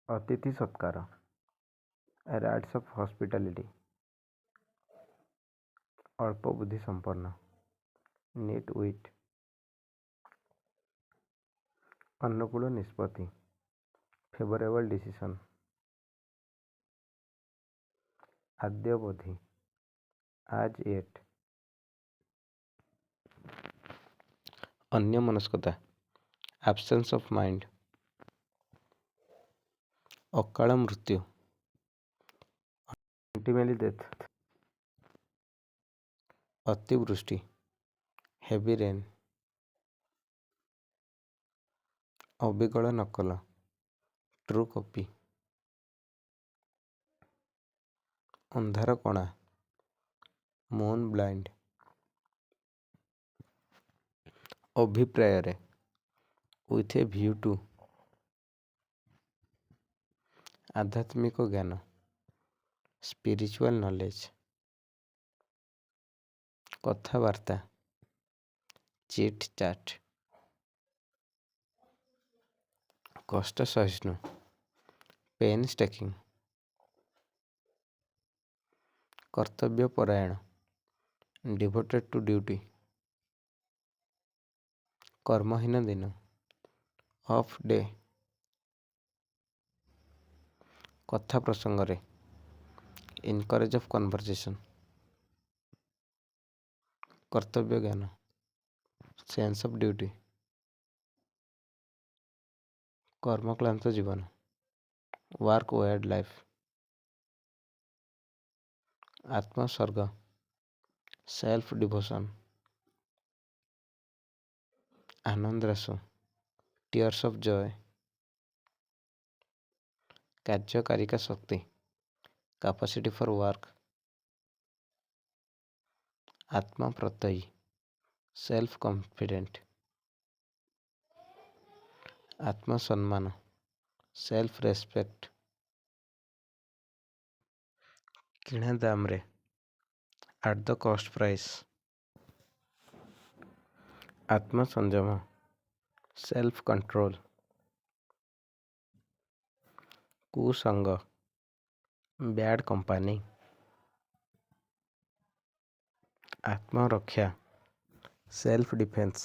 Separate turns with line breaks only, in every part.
ଅତିଥି ସତ୍କାର, rights of hospitality, ଅଳ୍ପ ବୁଦ୍ଧି ସମ୍ପନ୍ନ, ନିଟ୍ ୱିଟ୍, ଅନୁକୂଳ ନିଷ୍ପତ୍ତି, ଫେଭରେବଲ୍ ଡିସିସନ୍, ଆଦ୍ୟବଧି, ଆଜ୍ ଏଟ୍, ଅନ୍ୟମନସ୍କତା, ଆବସେନ୍ସ ଅଫ୍ ମାଇଣ୍ଡ, ଅକାଳ ମୃତ୍ୟୁ, ଅଲ୍ଟିମେଟଲି ଡେଥ୍, ଅତିବୃଷ୍ଟି, ହେଭି ରେନ୍, ଅବିକଳ ନକଲ, ଟ୍ରୁ କପି, ଅନ୍ଧାର କଣା, ମୁନ୍ ବ୍ଲାଇଣ୍ଡ, ଅଭିପ୍ରାୟରେ, ୱିଥ୍ ଏ ଭ୍ୟୁ ଟୁ, ଆଧ୍ୟାତ୍ମିକ ଜ୍ଞାନ, ସ୍ପିରିଚୁଆଲ ନଲେଜ, କଥାବାର୍ତ୍ତା, ଚିଟ୍ ଚାଟ୍, କଷ୍ଟ ସହିଷ୍ଣୁ, ପେନଷ୍ଟେକିଂ, କର୍ତ୍ତବ୍ୟପରାୟଣ, ଡିଭୋଟେଡ୍ ଟୁ ଡ୍ୟୁଟି, କର୍ମହୀନ ଦିନ, ଅଫ୍ ଡେ, କଥା ପ୍ରସଙ୍ଗରେ, ଇନକରେଜ ଅଫ୍ କନଭରସେସନ, କର୍ତ୍ତବ୍ୟ ଜ୍ଞାନ, ସେନ୍ସ ଅଫ୍ ଡ୍ୟୁଟି, କର୍ମକ୍ଳାନ୍ତ ଜୀବନ, ୱାର୍କ ୱେୟାର୍ଡ ଲାଇଫ୍, ଆତ୍ମୋତ୍ସର୍ଗ, ସେଲ୍ଫ ଡିଭୋସନ, ଆନନ୍ଦରାଶୁ, ଟିୟର୍ସ ଅଫ୍ ଜୟ, କାର୍ଯ୍ୟକାରିକା ଶକ୍ତି, କାପାସିଟି ଫର୍ ୱାର୍କ, ଆତ୍ମପ୍ରତ୍ୟୟୀ, ସେଲ୍ଫ କନଫିଡେଣ୍ଟ, ଆତ୍ମସମ୍ମାନ, ସେଲ୍ଫ ରେସ୍ପେକ୍ଟ, କିଣା ଦାମରେ, ଆଟ୍ ଦ କଷ୍ଟ ପ୍ରାଇସ୍, ଆତ୍ମସଂଯମ, ସେଲ୍ଫ କଣ୍ଟ୍ରୋଲ, କୁସଙ୍ଗ, ବ୍ୟାଡ୍ କମ୍ପାନୀ, ଆତ୍ମରକ୍ଷା, ସେଲ୍ଫ ଡିଫେନ୍ସ,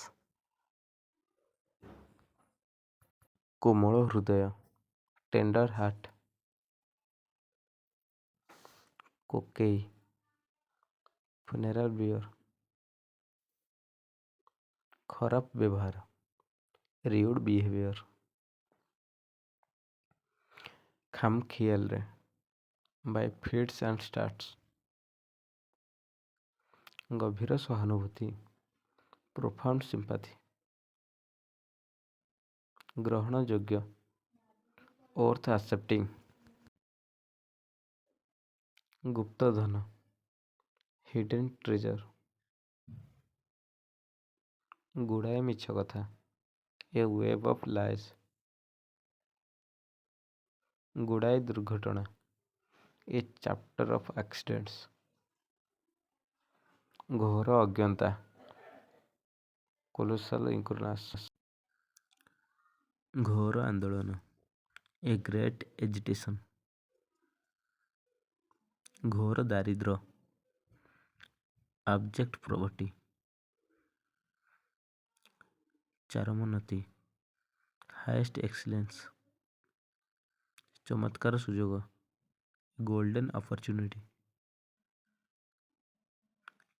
କୋମଳ ହୃଦୟ, ଟେଣ୍ଡର ହାର୍ଟ, କୋକେଇ, ଫୁନେରାଲ ବିୟର, ଖରାପ ବ୍ୟବହାର, ରିଉଡ୍ ବିହେଭିୟର, ଖାମଖିଆଲରେ, ବାଇ ଫିଟ୍ସ ଆଣ୍ଡ ଷ୍ଟାର୍ଟସ୍, ଗଭୀର ସହାନୁଭୂତି, ପ୍ରୋଫାଉଣ୍ଡ ସିମ୍ପାଥି, ଗ୍ରହଣଯୋଗ୍ୟ, ଓର୍ଥ ଆକ୍ସେପ୍ଟିଂ, ଗୁପ୍ତଧନ, ହିଡେନ୍ ଟ୍ରେଜର, ଗୁଡ଼ାଏ ମିଛ କଥା, ଏ ୱେବ୍ ଅଫ୍ ଲାଏସ୍, ଗୁଡ଼ାଏ ଦୁର୍ଘଟଣା, ଏ ଚାପ୍ଟର ଅଫ୍ ଆକ୍ସିଡେଣ୍ଟସ୍, ଘୋର ଅଜ୍ଞତା, କୋଲୋସାଲ ଇଗ୍ନୋରାନ୍ସ, ଘୋର ଆନ୍ଦୋଳନ, ଏ ଗ୍ରେଟ୍ ଏଜିଟେସନ, ଘୋର ଦାରିଦ୍ର୍ୟ, ଆବଜେକ୍ଟ ପ୍ରଭର୍ଟି, ଚାରମୋନ୍ନତି, ହାଇଏଷ୍ଟ ଏକ୍ସିଲେନ୍ସ, ଚମତ୍କାର ସୁଯୋଗ, ଗୋଲ୍ଡେନ୍ ଅପରଚ୍ୟୁନିଟି,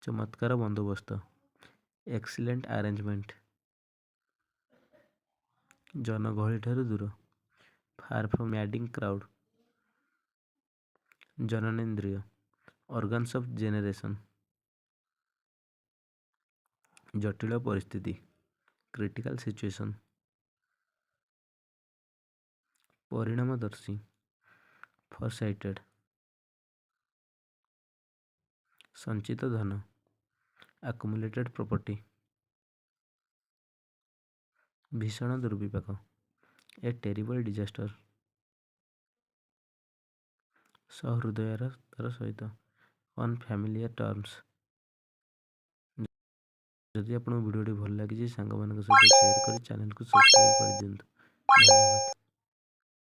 ଚମତ୍କାର ବନ୍ଦୋବସ୍ତ, ଏକ୍ସିଲେଣ୍ଟ ଆରେଞ୍ଜମେଣ୍ଟ, ଜନଗହଳିଠାରୁ ଦୂର, ଫାର୍ ଫ୍ରମ୍ ମ୍ୟାଡିଂ କ୍ରାଉଡ୍, ଜନନେନ୍ଦ୍ରିୟ, ଅର୍ଗାନ୍ସ ଅଫ୍ ଜେନେରେସନ, ଜଟିଳ ପରିସ୍ଥିତି, କ୍ରିଟିକାଲ ସିଚୁଏସନ, ପରିଣାମଦର୍ଶୀ, ଫରସାଇଟେଡ୍, ସଞ୍ଚିତ ଧନ, ଆକୁମୁଲେଟେଡ୍ ପ୍ରପର୍ଟି, ଭୀଷଣ ଦୁର୍ବିପାକ, ଏ ଟେରିବଲ୍ ଡିଜାଷ୍ଟର, ସହୃଦୟତାର ସହିତ, ଅନ୍ ଫ୍ୟାମିଲିଆର ଟର୍ମସ୍। ଯଦି ଆପଣଙ୍କୁ ଭିଡ଼ିଓଟି ଭଲ ଲାଗିଛି ସାଙ୍ଗମାନଙ୍କ ସହିତ ସେୟାର କରି ଚ୍ୟାନେଲକୁ ସବସ୍କ୍ରାଇବ୍ କରିଦିଅନ୍ତୁ। ଧନ୍ୟବାଦ।